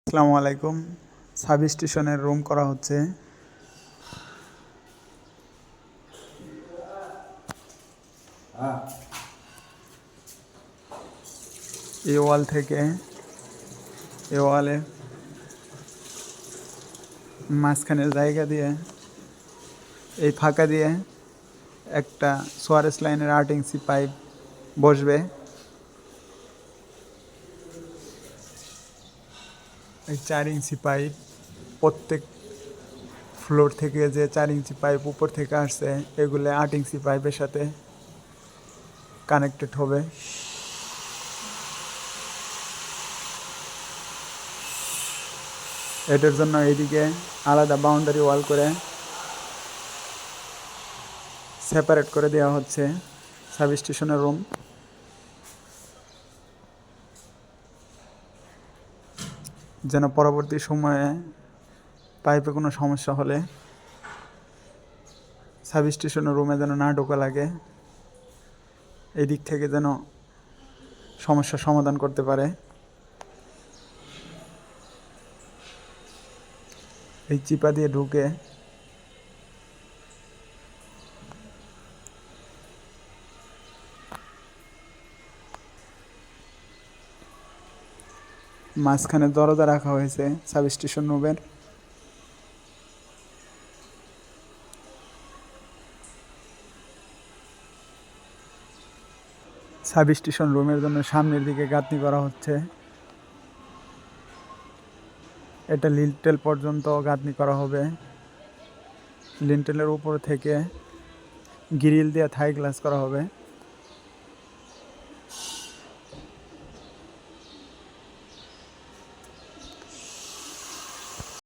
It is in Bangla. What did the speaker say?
আসসালামু আলাইকুম। সাব স্টেশনের রুম করা হচ্ছে। এই ওয়াল থেকে এই ওয়ালে মাঝখানের জায়গা দিয়ে এই ফাঁকা দিয়ে একটা সোয়ারেস লাইনের 8 ইঞ্চি পাইপ বসবে। এই 4 ইঞ্চি পাইপ প্রত্যেক ফ্লোর থেকে যে 4 ইঞ্চি পাইপ উপর থেকে আসছে এগুলো 8 ইঞ্চি পাইপের সাথে কানেক্টেড হবে। এটার জন্য এইদিকে আলাদা বাউন্ডারি ওয়াল করে সেপারেট করে দেওয়া হচ্ছে সাব স্টেশনের রুম, যেন পরবর্তী সময়ে পাইপে কোনো সমস্যা হলে সাব স্টেশনের রুমে যেন না ঢোকা লাগে, এই দিক থেকে যেন সমস্যার সমাধান করতে পারে। এই চিপা দিয়ে ঢুকে মাঝখানে দরজা রাখা হয়েছে সাব স্টেশন রুমের। সাব স্টেশন রুমের জন্য সামনের দিকে গাঁথনি করা হচ্ছে। এটা লিন্টেল পর্যন্ত গাঁথনি করা হবে। লিন্টেলের উপর থেকে গ্রিল দিয়ে থাই গ্লাস করা হবে।